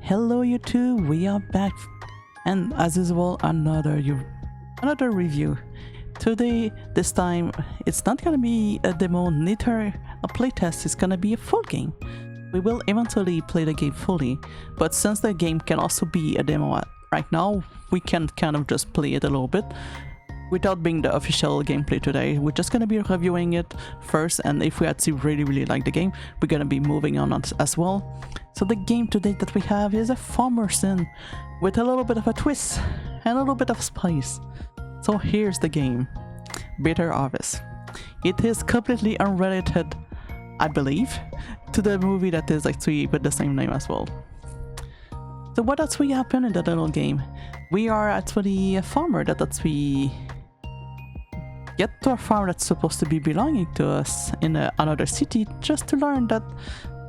Hello YouTube, we are back, and as usual another review. Today, this time it's not gonna be a demo, neither a playtest, it's gonna be a full game. We will eventually play the game fully, but since the game can also be a demo right now, we can kind of just play it a little bit without being the official gameplay today. We're just gonna be reviewing it first, and if we actually really like the game, we're gonna be moving on as well. So the game today that we have is a farmer sim with a little bit of a twist and a little bit of spice. So here's the game, Bitter Harvest. It is completely unrelated, I believe, to the movie that is actually with the same name as well. So what actually happened in that little game? We are actually a farmer that actually get to a farm that's supposed to be belonging to us in another city, just to learn that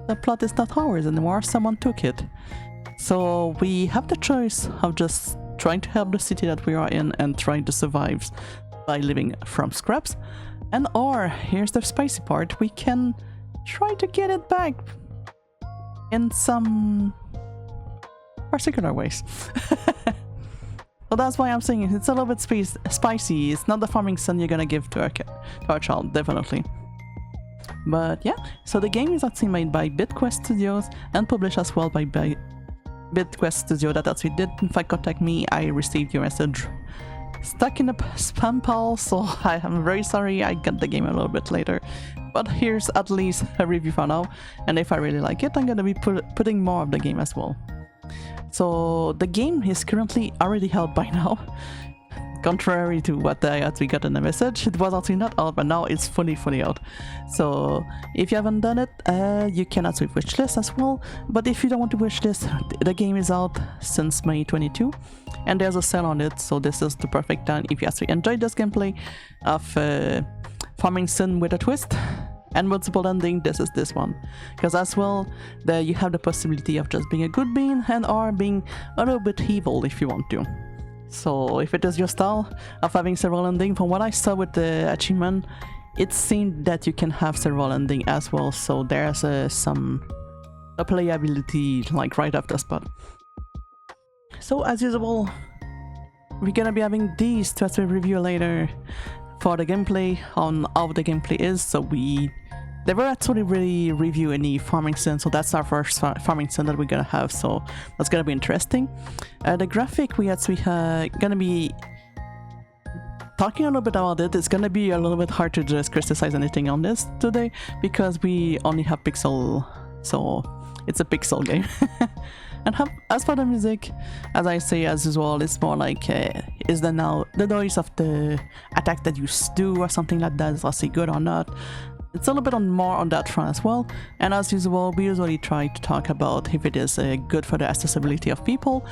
the plot is not ours anymore, someone took it. So we have the choice of just trying to help the city that we are in and trying to survive by living from scraps, and or, here's the spicy part, we can try to get it back in some particular ways. So that's why I'm saying it's a little bit spicy. It's not the farming sim you're gonna give to our child, definitely. But yeah, so the game is actually made by BitQuest Studios and published as well by BitQuest Studio that actually did in fact contact me. I received your message stuck in a spam pile, so I am very sorry I got the game a little bit later. But here's at least a review for now, and if I really like it, I'm gonna be putting more of the game as well. So the game is currently already out by now. Contrary to what I actually got in the message, it was actually not out, but now it's fully out. So if you haven't done it, you can actually wishlist as well. But if you don't want to wishlist, the game is out since May 22, and there's a sale on it. So this is the perfect time if you actually enjoyed this gameplay of farming sim with a twist and multiple ending. This is this one, because as well there you have the possibility of just being a good bean and or being a little bit evil if you want to. So if it is your style of having several endings, from what I saw with the achievement, it seemed that you can have several endings as well, so there's some playability like right off the spot. So as usual, we're gonna be having these to actually review later for the gameplay, on how the gameplay is. So we never actually really review any farming sim, so that's our first farming sim that we're gonna have, so that's gonna be interesting. The graphic, we actually gonna be talking a little bit about it. It's gonna be a little bit hard to just criticize anything on this today because we only have pixel, so it's a pixel game. And as for the music, as I say as usual, it's more like is the noise of the attack that you do or something like that is actually good or not. It's a little bit more on that front as well. And as usual, we usually try to talk about if it is good for the accessibility of people,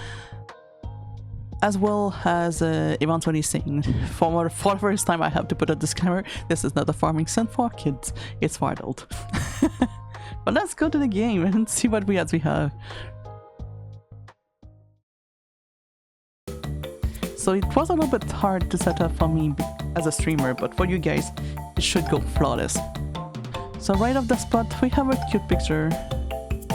as well as eventually saying, for the first time I have to put a disclaimer, this is not a farming sim for kids, it's for adult. But let's go to the game and see what we actually have. So it was a little bit hard to set up for me as a streamer, but for you guys, it should go flawless. So right off the spot, we have a cute picture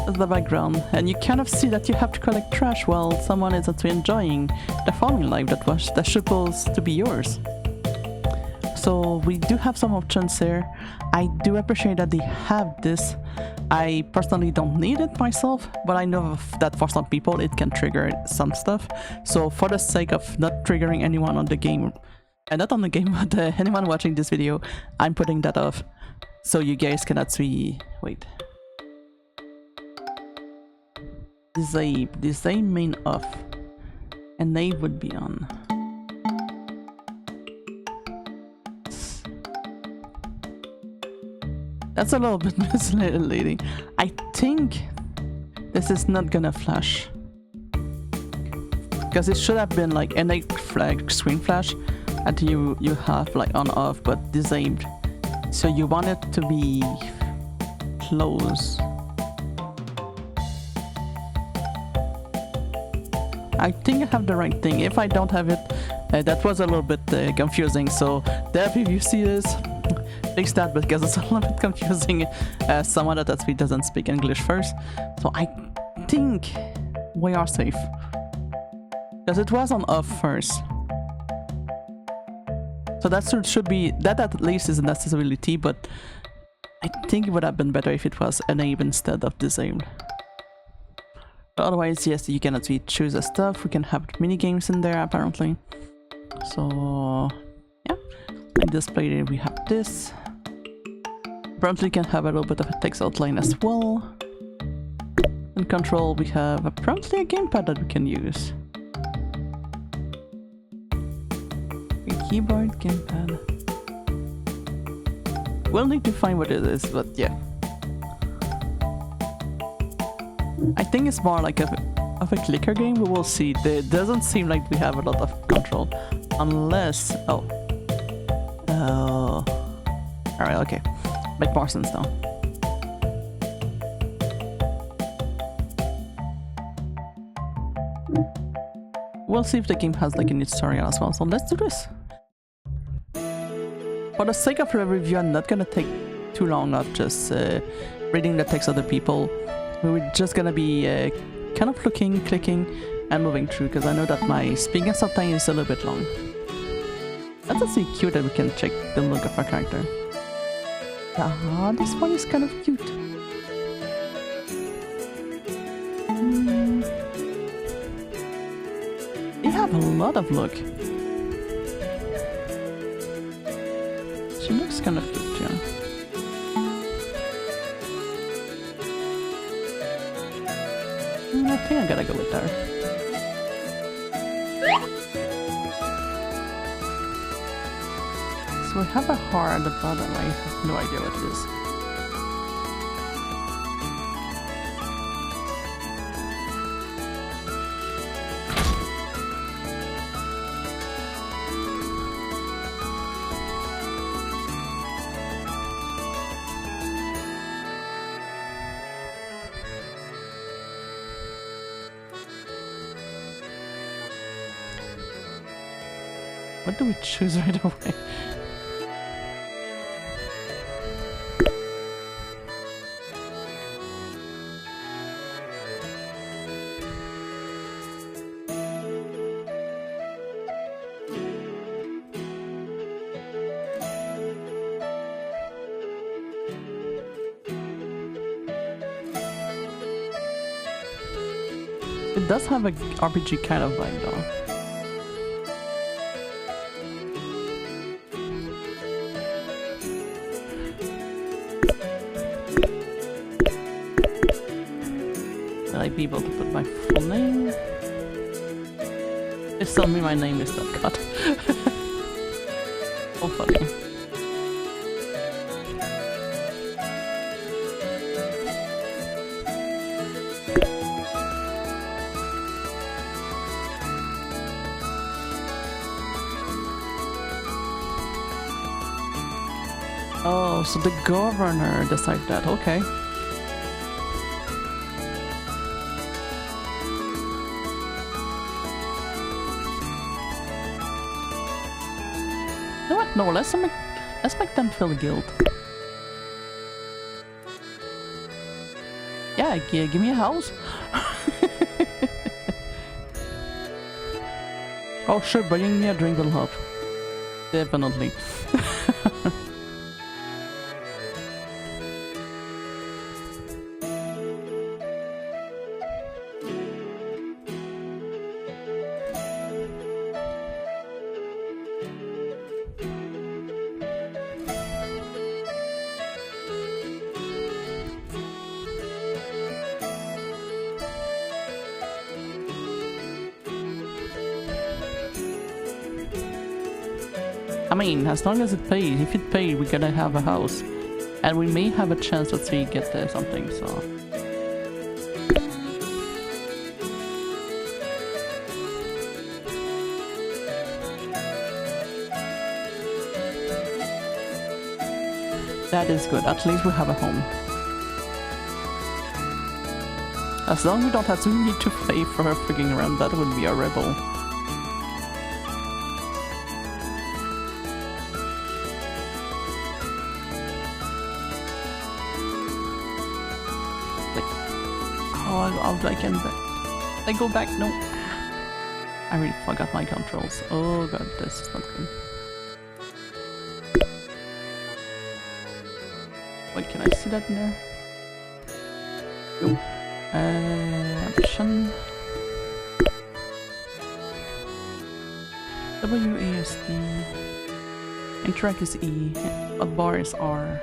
as the background, and you kind of see that you have to collect trash while someone is actually enjoying the farming life that's supposed to be yours. So we do have some options here. I do appreciate that they have this. I personally don't need it myself, but I know that for some people it can trigger some stuff. So for the sake of not triggering anyone on the game, and not on the game, but anyone watching this video, I'm putting that off, so you guys can actually wait. Disable main off, and they would be on. That's a little bit misleading. I think this is not gonna flash, because it should have been like innate screen flash that you have like on off but disabled, so you want it to be close. I think I have the right thing. If I don't have it, that was a little bit confusing, so Dev, if you see this, fix that, because it's a little bit confusing as someone that actually doesn't speak English first. So I think we are safe. Because it was on off first. So that should be, that at least is an accessibility, but I think it would have been better if it was enabled instead of disabled. But otherwise, yes, you can actually choose the stuff. We can have mini games in there apparently. So yeah, like display we have this. Apparently, you can have a little bit of a text outline as well. In control, we have apparently a gamepad that we can use. A keyboard, gamepad. We'll need to find what it is, but yeah. I think it's more like of a clicker game. We will see. It doesn't seem like we have a lot of control, unless all right, okay, make more sense now. We'll see if the game has like a neat story as well. So let's do this. For the sake of the review, I'm not gonna take too long of just reading the text of the people. We're just gonna be kind of looking, clicking, and moving through, because I know that my speaking and subtitling is a little bit long. That's actually cute that we can check the look of our character. Ah, this one is kind of cute. They have a lot of look. She looks kind of cute, yeah. I think I gotta go with her. So we have a heart at the bottom. I have no idea what it is. What do we choose right away? It does have a RPG kind of vibe though. Be able to put my full name. It's telling me my name is not cut. Oh, funny. Oh, so the governor decided that. Okay. No, let's make them feel guilt. Yeah, give me a house. Oh sure, buying me a drink will help. Definitely. I mean, as long as it pays. If it pays, we're gonna have a house. And we may have a chance to see get something, so... That is good. At least we have a home. As long as we don't have to need to pay for her frigging rent, that would be a rebel. How do I end that? I go back. No. I really forgot my controls. Oh god, this is not good. Wait, can I see that in there? Nope. Option. WASD. Interact is E. Up bar is R.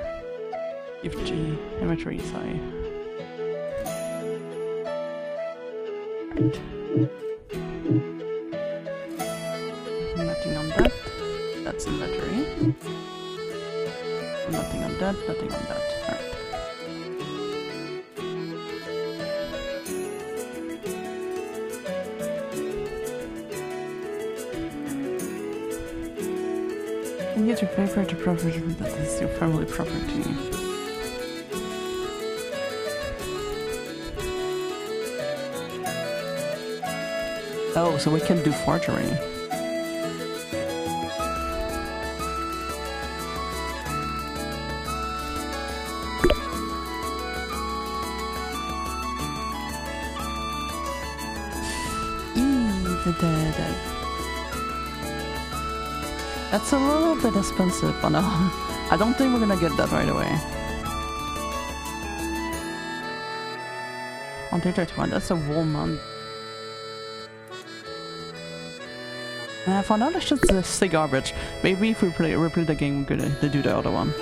If G. Inventory is I. Right. Nothing on that. That's inventory. Nothing on that, nothing on that. Alright. You get your paper to property that is your family property. Oh, so we can do forgery. That's a little bit expensive, but no, I don't think we're gonna get that right away. On day 31, that's a woman. For now, let's just say garbage. Maybe if we replay the game, we're gonna do the other one.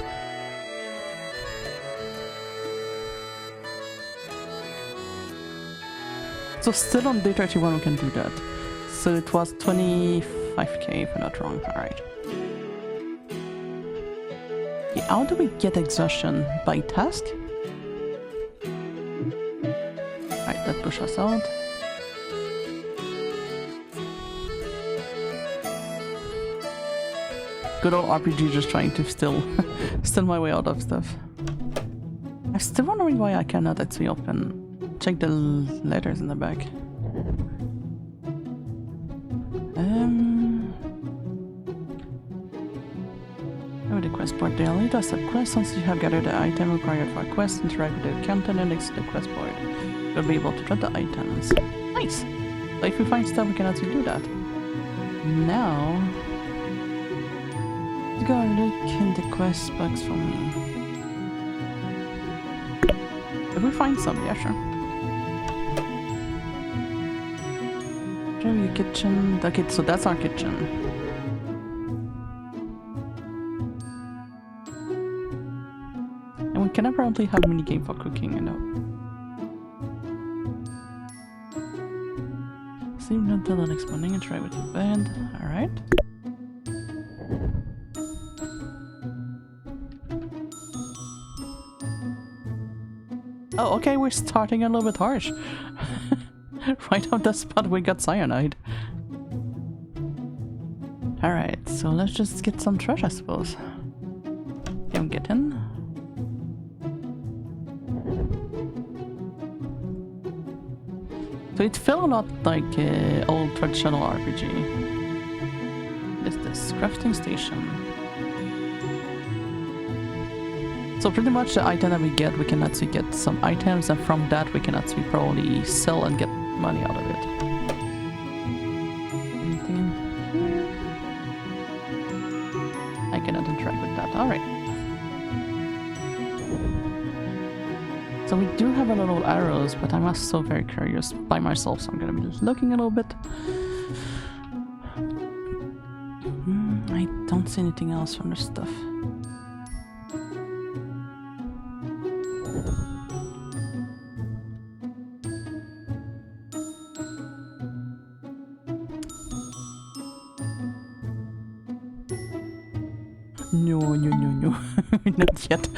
So still on day 31 we can do that. So it was 25k if I'm not wrong. Alright. Okay, how do we get exhaustion? By task? Alright, that pushes us out. Good old RPG just trying to steal my way out of stuff. I'm still wondering why I cannot actually open. Check the letters in the back. Oh, the quest board. They'll lead us a quest once you have gathered the item required for a quest. Interact with the content and exit the quest board. You'll be able to drop the items. Nice! So if we find stuff, we can actually do that. Now, go look in the quest box for me. If we find some, yeah, sure. Show your kitchen. Okay, so that's our kitchen. And we can apparently have a minigame for cooking, I know. Sleep until the next morning and try with your bed. Alright. Oh, okay, we're starting a little bit harsh. Right on the spot we got cyanide. Alright, so let's just get some trash, I suppose. Can we get in? So it felt a lot like old traditional RPG. It's this crafting station. So pretty much the item that we get, we can actually get some items, and from that we can actually probably sell and get money out of it. Anything in here? I cannot interact with that. Alright. So we do have a little arrows, but I'm also very curious by myself, so I'm gonna be looking a little bit. I don't see anything else from this stuff. No, not yet.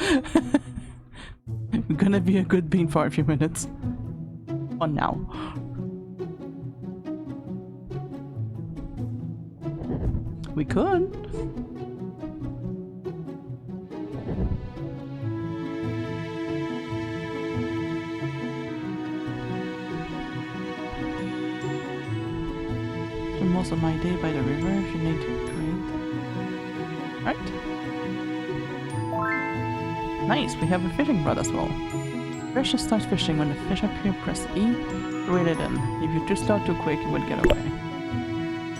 We're gonna be a good bean for a few minutes. For now. We could. Spend most of my day by the river if you need to create. Right. Nice, we have a fishing rod as well. Fish starts fishing when the fish appear, press E. Reel it in. If you too slow too quick, it would get away.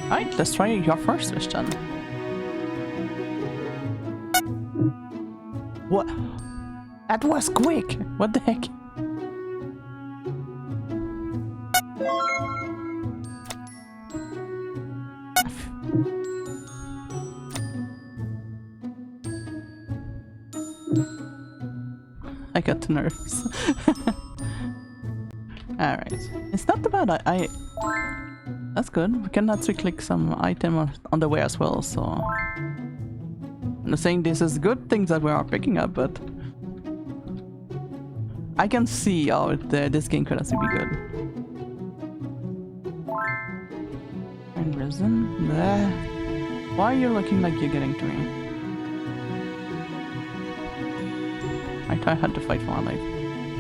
Alright, let's try your first wish then. What? That was quick! What the heck? I got nervous. Alright. It's not too bad. I that's good. We can actually click some item on the way as well, so I'm not saying this is good things that we are picking up, but I can see how this game could actually be good. And risen. Why are you looking like you're getting to me? I had to fight for my life.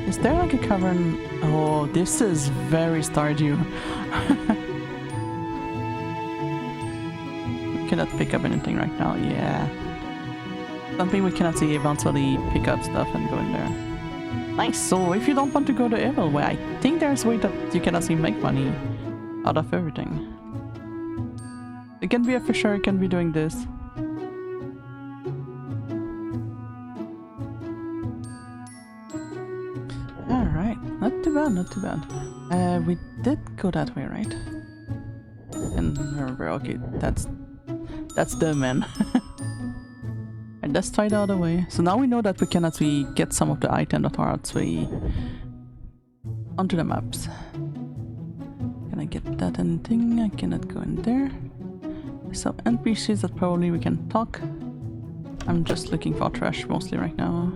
Is there like a cavern? Oh, this is very Stardew. We cannot pick up anything right now. Yeah. Something we cannot see eventually pick up stuff and go in there. Nice. So if you don't want to go the evil way, I think there's a way that you can actually make money out of everything. It can be a fisher, it can be doing this. Not too bad, not too bad. We did go that way, right? And remember, okay, that's the man. And let's try the other way. So now we know that we can actually get some of the items that are actually onto the maps. Can I get that anything? I cannot go in there. There's some NPCs that probably we can talk. I'm just looking for trash mostly right now.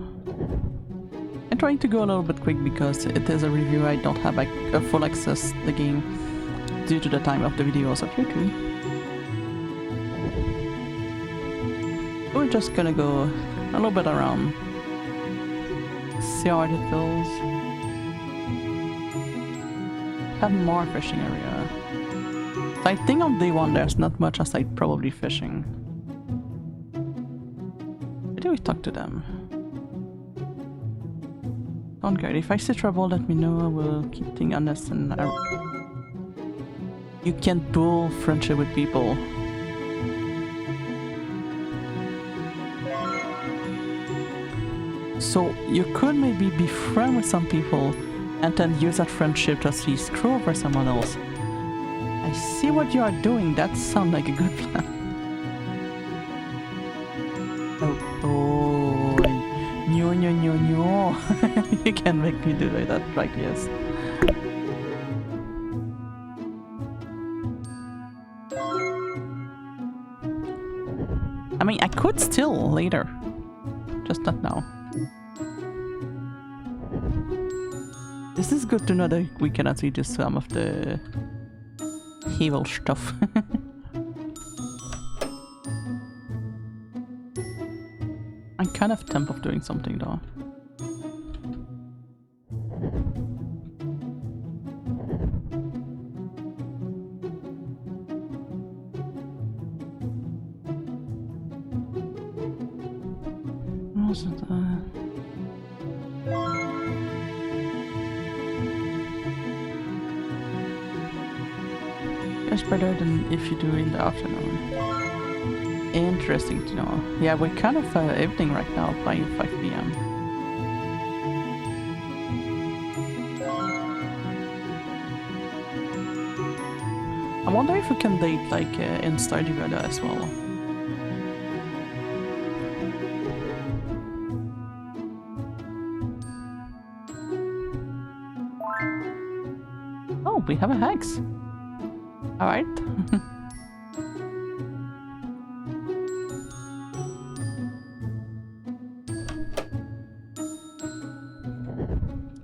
I'm trying to go a little bit quick because it is a review. I don't have like a full access to the game due to the time of the videos of YouTube. We're just gonna go a little bit around, see how it feels. Have more fishing area. So I think on day one there's not much aside probably fishing. Where do we talk to them? Don't care. If I see trouble, let me know. I will keep things honest and you can't build friendship with people. So you could maybe be friends with some people and then use that friendship to actually screw over someone else. I see what you are doing. That sounds like a good plan. Oh, no. You can make me do that, right? Yes. I mean, I could still later, just not now. This is good to know that we can actually do some of the evil stuff. I'm kind of tempted of doing something though. What was it? It's better than if you do in the afternoon. Interesting to know. Yeah, we're kind of evening right now by 5 PM. I wonder if we can date like in Stardew Valley as well. Oh, we have a hex. Alright.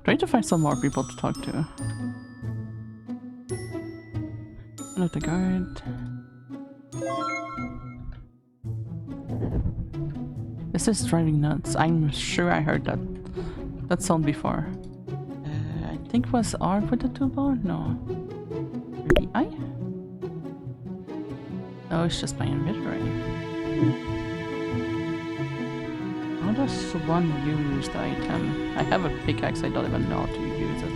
Try to find some more people to talk to. Not the guard. This is driving nuts. I'm sure I heard that sound before. I think it was R for the Vtuber? No. Maybe I? Oh, it's just my inventory. How does one use the item? I have a pickaxe, I don't even know how to use it.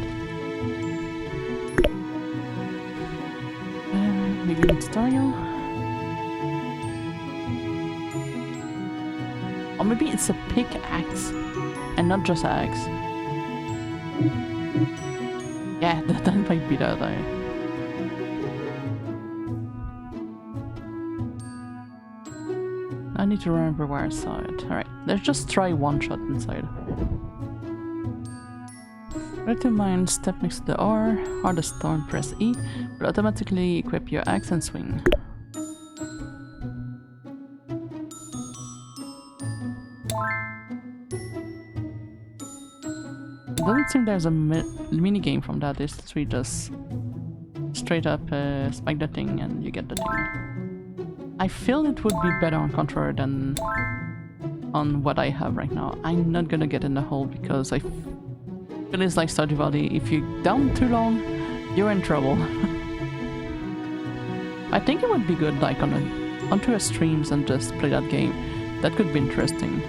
Maybe in tutorial? Or maybe it's a pickaxe and not just an axe. Yeah, that might be that. I need to remember where I saw it. Alright, let's just try one shot inside. Ready to mine, step next to the R, or the stone, press E, will automatically equip your axe and swing. It doesn't seem there's a mini game from that, it's literally just straight up spike the thing and you get the thing. I feel it would be better on controller than on what I have right now. I'm not gonna get in the hole because I feel it's like Stardew Valley. If you're down too long, you're in trouble. I think it would be good like onto a streams and just play that game. That could be interesting.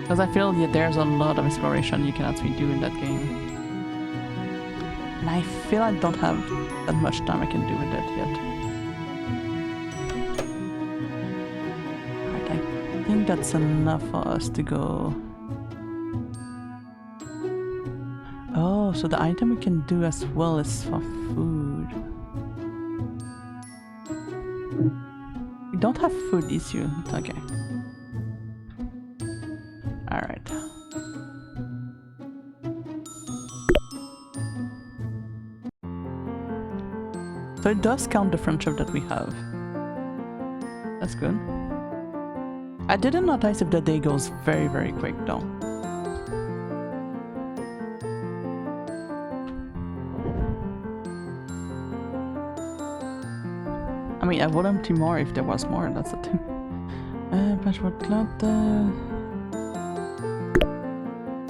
Because I feel there's a lot of exploration you can actually do in that game. And I feel I don't have that much time I can do with it yet. Alright, I think that's enough for us to go. Oh, so the item we can do as well is for food. We don't have food issue. Okay. Alright. So it does count the friendship that we have. That's good. I didn't notice if the day goes very, very quick though. I mean, I would empty more if there was more, that's the thing. Patchwork cloth.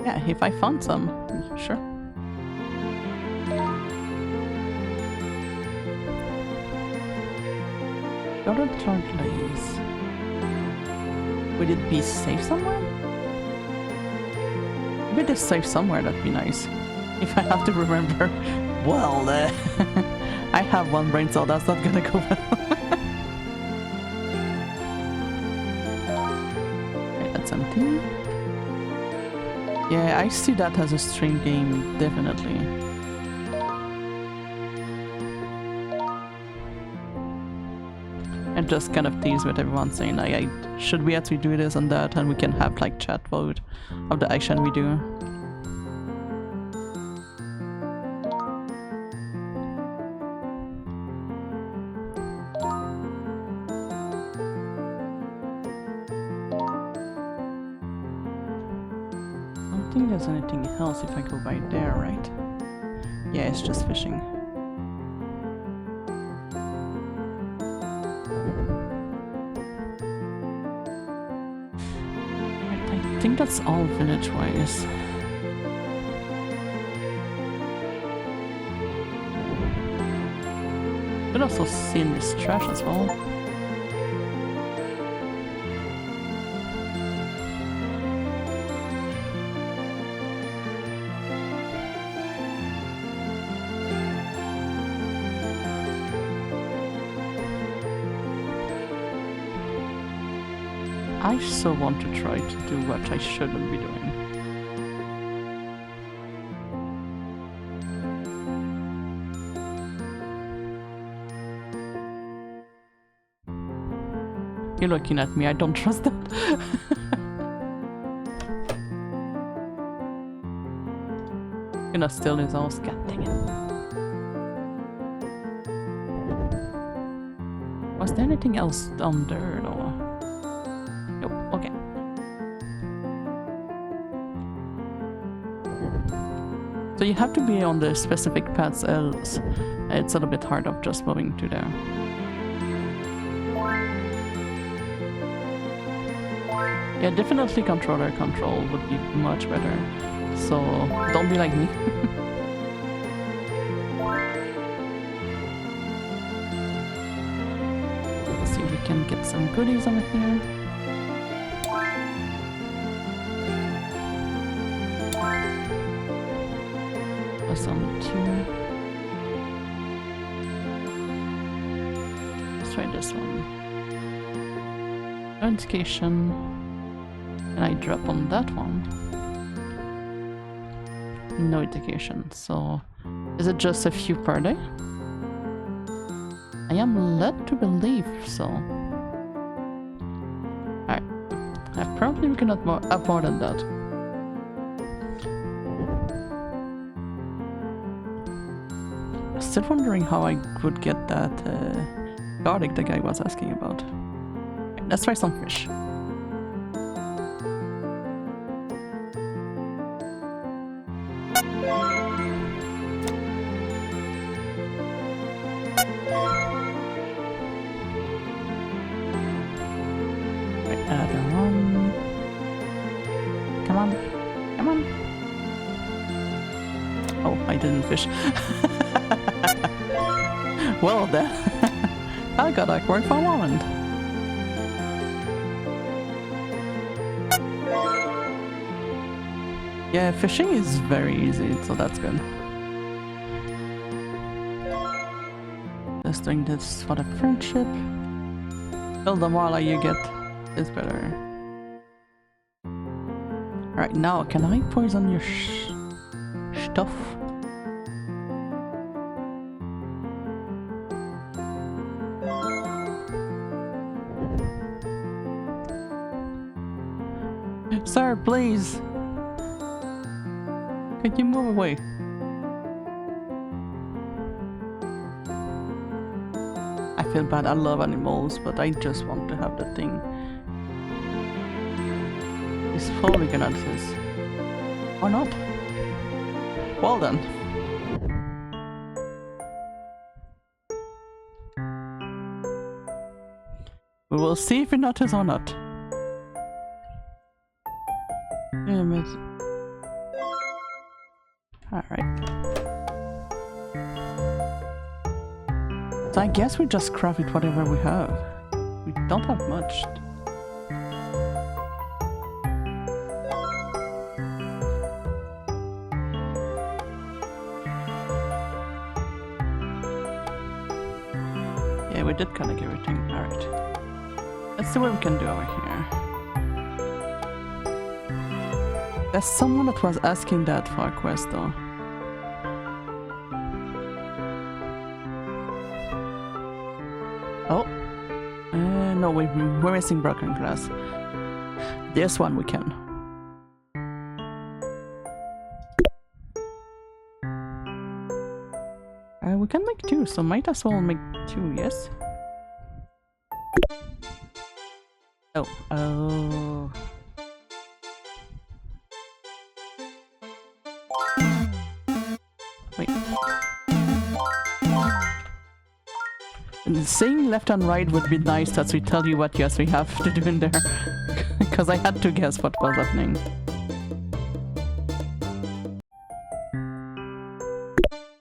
Yeah, if I found some, sure. Other place. Would it be safe somewhere? If it is safe somewhere, that'd be nice. If I have to remember. Well, I have one brain cell, that's not gonna go well. Okay, that's empty. Yeah, I see that as a stream game, definitely. And just kind of tease with everyone saying like, should we actually do this and that, and we can have like chat vote of the action we do. I don't think there's anything else if I go by there, right? Yeah, it's just fishing. I think that's all village-wise. Could also see in this trash as well. I so want to try to do what I shouldn't be doing. You're looking at me, I don't trust that. Gonna steal his house, god dang it. Was there anything else down there though? Nope, okay. So you have to be on the specific paths, else it's a little bit hard of just moving to there. Yeah, definitely controller control would be much better. So don't be like me. Let's see if we can get some goodies over here. Plus on 2. this one. No indication. And I drop on that one. No indication. So, is it just a few per day? I am led to believe so. Alright. Probably we cannot have more than that. Still wondering how I would get that garlic the guy was asking about. Okay, let's try some fish. Right, another one. Come on, come on. Oh, I didn't fish. Well then, I got awkward for a moment. Yeah, fishing is very easy, so that's good. Just doing this for the friendship. Well, the more you get, is better. Alright, now can I poison your stuff? Sir, please! Can you move away? I feel bad, I love animals, but I just want to have the thing. It's fully gonna exist. Or not? Well then. We will see if you notice or not. Alright. So I guess we just craft it whatever we have. We don't have much. Yeah, we did collect everything. Alright. Let's see what we can do over here. There's someone that was asking that for a quest though. Oh. No, we're missing broken glass. This one we can. We can make two, so might as well make two, yes? Oh. Wait. Saying left and right would be nice as we tell you what yes we have to do in there. Because I had to guess what was happening.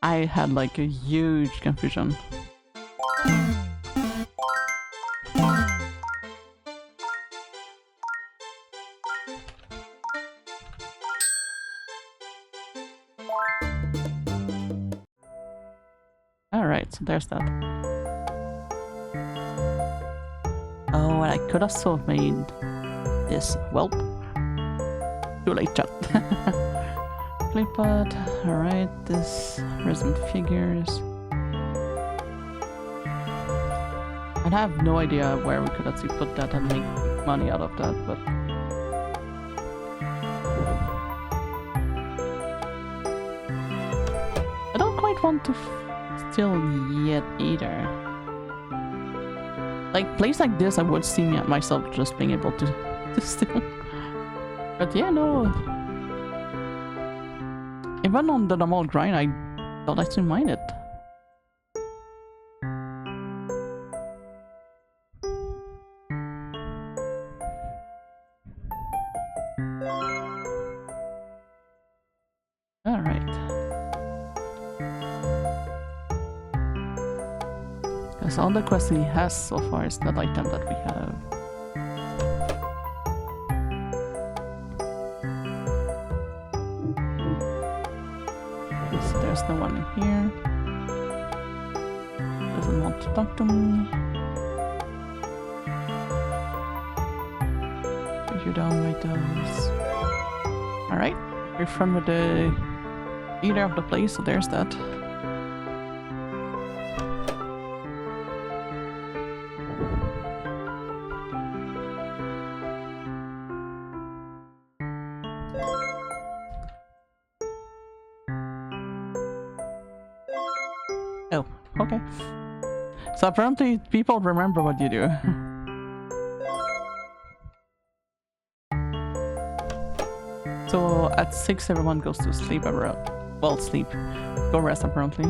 I had like a huge confusion. Alright, so there's that. Oh, and I could also have made this. Welp. Too late, chat. Playpod. Alright, this resin figures. I have no idea where we could actually put that and make money out of that, but I don't quite want to steal yet either. Like, place like this, I would see myself just being able to steal. But yeah, no. Even on the normal grind, I don't actually mind it. Alright. Because all the quests he has so far is that item that we have. So there's no one in here. Doesn't want to talk to me. you're done with those. Alright, we're from the leader of the place, so there's that. Oh, okay. So apparently people remember what you do. So at 6 everyone goes to sleep, well, sleep. Go rest apparently.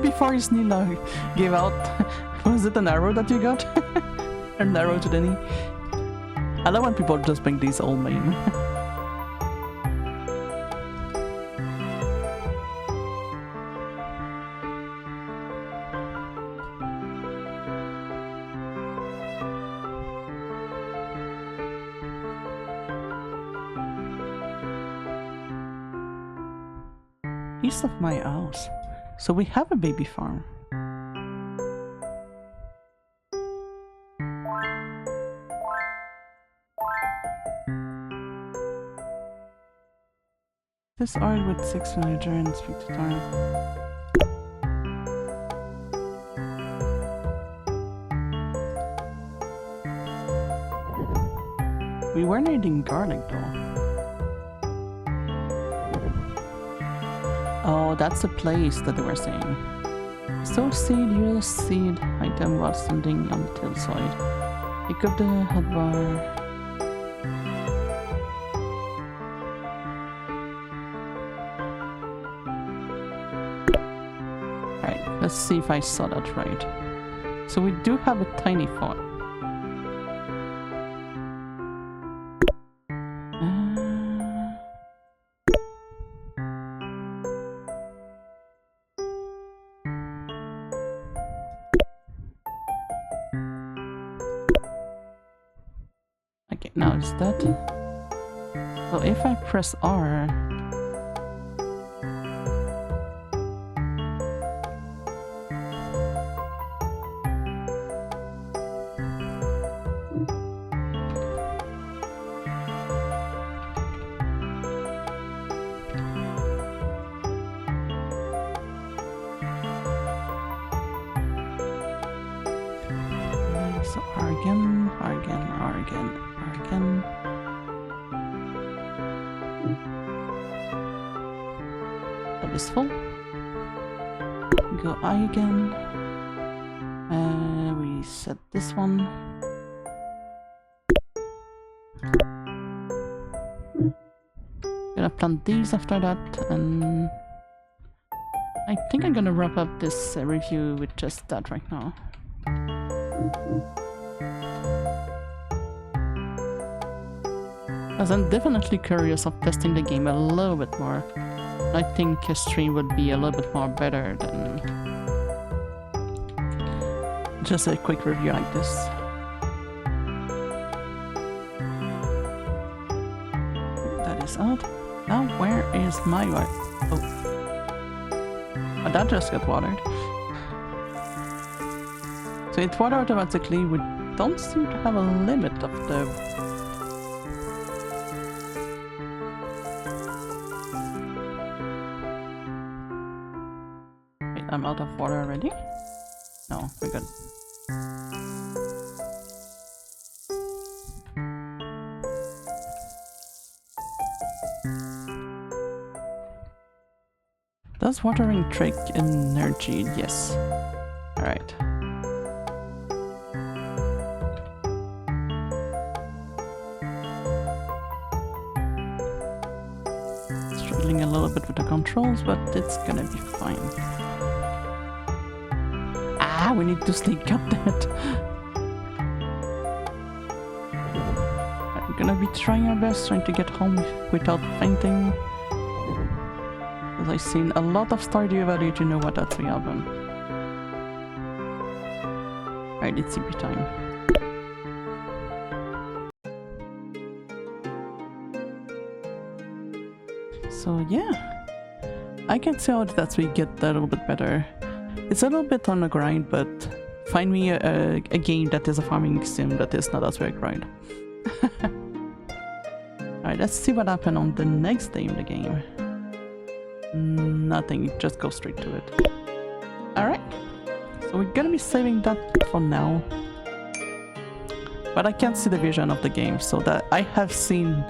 Before his knee gave out, was it an arrow that you got? An arrow to the knee? I love when people just bring these old men. East of my house. So we have a baby farm. This art with 6 villager and speak to time. We weren't eating garlic though. Oh, that's the place that they were saying. So seed, use seed item while standing on the hillside. Pick up the hotbar. Alright, let's see if I saw that right. So we do have a tiny fort. Okay, now is that? So if I press R, so R again, R again, R again, R again. That is full. Go I again. We set this one. Gonna plant these after that, and I think I'm gonna wrap up this review with just that right now. As I'm definitely curious of testing the game a little bit more. I think a stream would be a little bit more better than just a quick review like this. That is out. Now where is my water? Oh, that just got watered. So it water automatically. We don't seem to have a limit of the... Wait, I'm out of water already? No, we're good. Does watering trick energy? Yes. Alright. Struggling a little bit with the controls, but it's gonna be fine. Ah, we need to sleep, goddammit! I'm gonna be trying our best, trying to get home without fainting. Because I've seen a lot of Stardew Valley to know what that's going to happen. Alright, it's CP time. So yeah, I can see how that we get a little bit better. It's a little bit on the grind, but find me a game that is a farming sim that is not as very grind. Alright, let's see what happened on the next day in the game. Nothing, just go straight to it. Alright, so we're gonna be saving that for now. But I can't see the vision of the game, so that I have seen,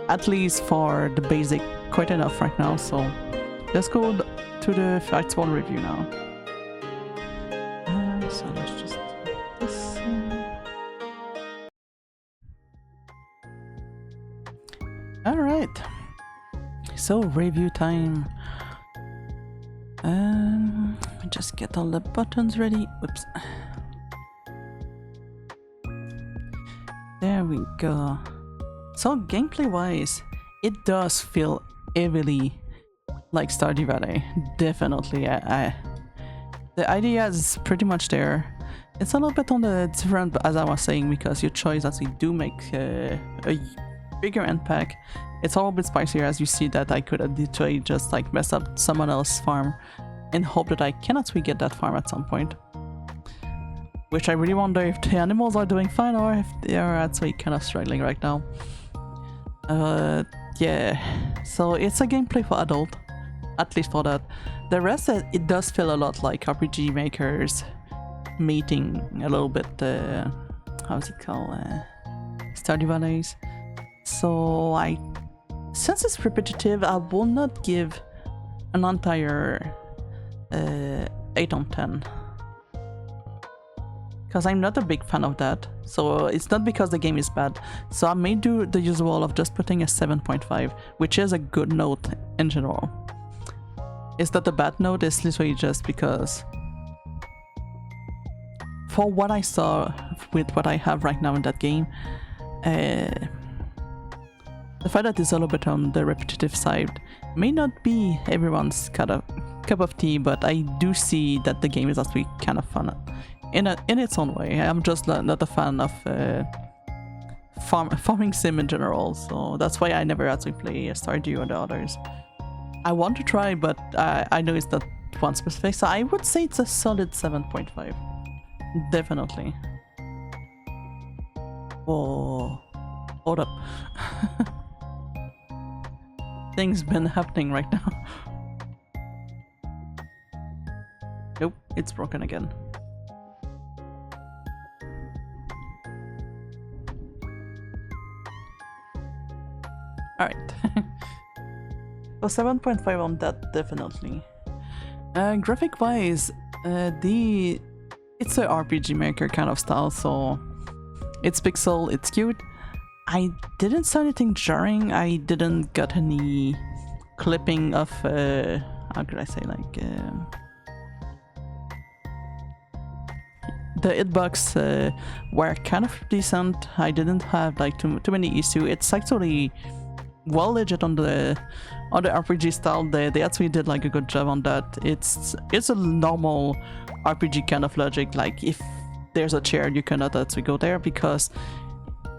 at least for the basic, quite enough right now, so let's go to the Vtuber review now. So let's just do this. Alright, so review time. Just get all the buttons ready. Whoops. There we go. So gameplay wise, it does feel heavily like Stardew Valley. Definitely. The idea is pretty much there. It's a little bit on the different, as I was saying, because your choice actually do make a bigger impact. It's a little bit spicier, as you see that I could literally just like mess up someone else's farm and hope that I can actually get that farm at some point. Which I really wonder if the animals are doing fine or if they are actually kind of struggling right now. Yeah, so it's a gameplay for adult, at least for that. The rest, it does feel a lot like RPG makers meeting a little bit, how's it called, Stardew Valleys. So since it's repetitive, I will not give an entire 8 on 10. Because I'm not a big fan of that, so it's not because the game is bad. So I may do the usual of just putting a 7.5, which is a good note in general. It's not a bad note, it's literally just because for what I saw with what I have right now in that game, the fact that it's a little bit on the repetitive side may not be everyone's cup of tea, but I do see that the game is actually kind of fun in its own way. I'm just not a fan of farming sim in general, so that's why I never actually play Stardew or the others. I want to try, but I know it's not one specific, so I would say it's a solid 7.5. Definitely. Whoa. Hold up. Things been happening right now. Nope, it's broken again. Alright. So 7.5 on that, definitely. Graphic wise, it's a RPG maker kind of style, so it's pixel, it's cute. I didn't see anything jarring, I didn't get any clipping of, how could I say, like, the hitbox were kind of decent. I didn't have like too many issues. It's actually well legit on the RPG style. They actually did like a good job on that. It's a normal RPG kind of logic. Like if there's a chair, you cannot actually go there because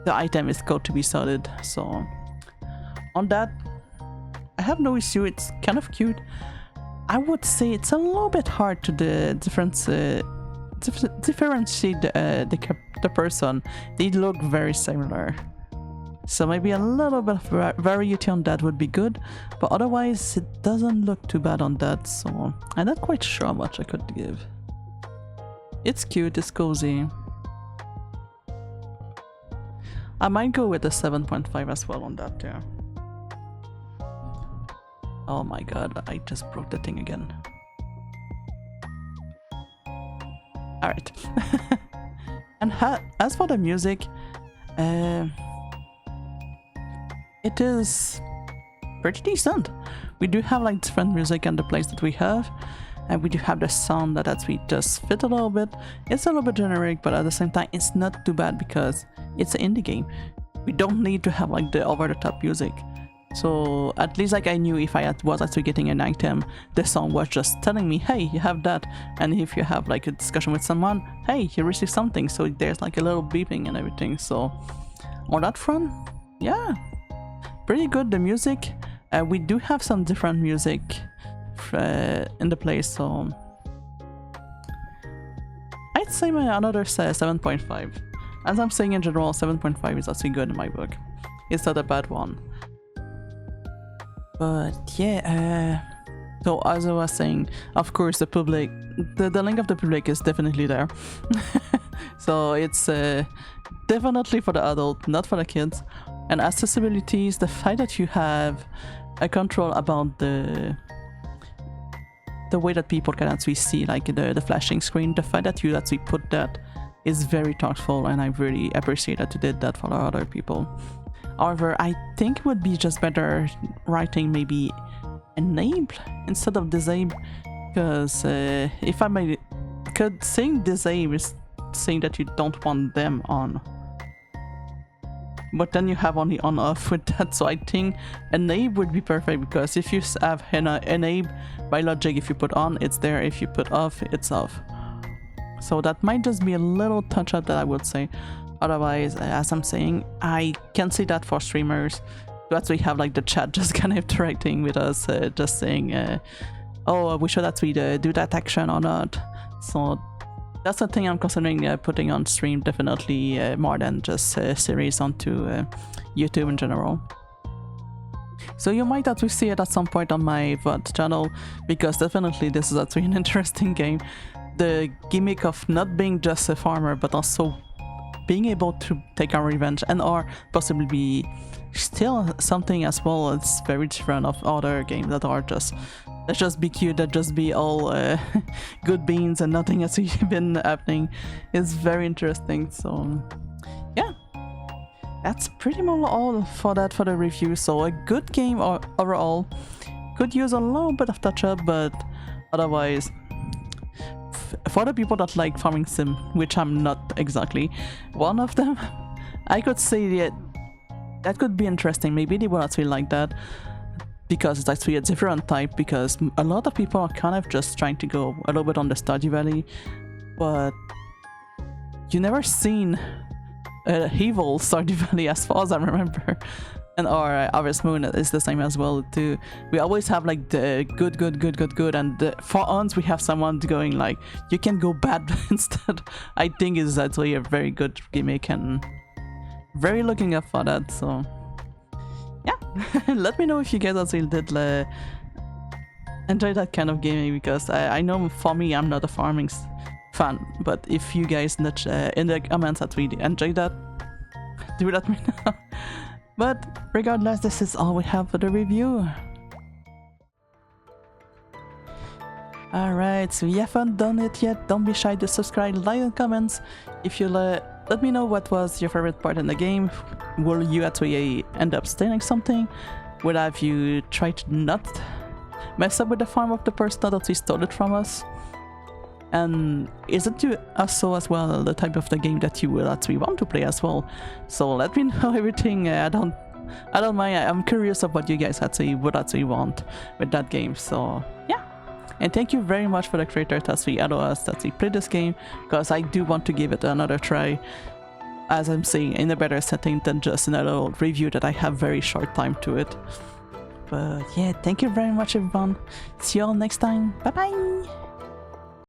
the item is got to be solid. So on that, I have no issue. It's kind of cute. I would say it's a little bit hard to differentiate the person. They look very similar, so maybe a little bit of variety on that would be good, but otherwise it doesn't look too bad on that, so I'm not quite sure how much I could give. It's cute, it's cozy. I might go with a 7.5 as well on that, yeah. Oh my god, I just broke the thing again. Alright. And as for the music, it is pretty decent. We do have like different music and the place that we have, and we do have the sound that actually just fit a little bit. It's a little bit generic, but at the same time it's not too bad because it's an indie game. We don't need to have like the over-the-top music. So at least like I knew if I was actually getting an item, the song was just telling me, hey, you have that. And if you have like a discussion with someone, hey, you received something. So there's like a little beeping and everything. So on that front, yeah, pretty good. The music, we do have some different music in the place. So I'd say another 7.5. As I'm saying in general, 7.5 is actually good in my book. It's not a bad one. But yeah, so as I was saying, of course the public, the link of the public is definitely there. So it's definitely for the adult, not for the kids. And accessibility is the fact that you have a control about the way that people can actually see, like the flashing screen. The fact that you actually put that is very thoughtful, and I really appreciate that you did that for other people. However, I think it would be just better writing maybe enable instead of disable, because if I may, because saying disable is saying that you don't want them on, but then you have only on off with that. So I think enable would be perfect, because if you have enable by logic, if you put on, it's there, if you put off, it's off. So that might just be a little touch up that I would say. Otherwise, as I'm saying, I can see that for streamers to actually have like the chat just kind of interacting with us, just saying, oh, we should actually do that action or not. So that's the thing I'm considering putting on stream, definitely more than just series onto YouTube in general. So you might actually see it at some point on my VOD channel, because definitely this is actually an interesting game. The gimmick of not being just a farmer, but also being able to take our revenge, and or possibly be still something as well as very different of other games that are just, let's just be cute, that just be all good beans and nothing has been happening, is very interesting. So yeah, that's pretty much all for that for the review. So a good game overall, could use a little bit of touch up, but otherwise, for the people that like farming sim, which I'm not exactly one of them, I could say that could be interesting. Maybe they will actually like that, because it's actually a different type, because a lot of people are kind of just trying to go a little bit on the Stardew Valley, but you never seen a evil Stardew Valley as far as I remember. And our Harvest Moon is the same as well too. We always have like the good, and for once we have someone going like, you can go bad instead. I think is actually a very good gimmick, and very looking up for that. So yeah, let me know if you guys also did enjoy that kind of gaming, because I know for me, I'm not a farming fan, but if you guys in the comments that we enjoy that, do let me know. But regardless, this is all we have for the review. Alright, so if you haven't done it yet, don't be shy to subscribe, like, and comments. If you let me know what was your favorite part in the game. Will you actually end up stealing something? Will have you tried to not mess up with the farm of the person that actually stole it from us? And is it also as well the type of the game that you will actually want to play as well? So let me know everything. I don't mind. I'm curious of what you guys would actually want with that game. So yeah, and thank you very much for the creator that actually allowed us to actually play this game, because I do want to give it another try, as I'm saying, in a better setting than just in a little review that I have very short time to it. But yeah, thank you very much everyone. See you all next time. Bye bye.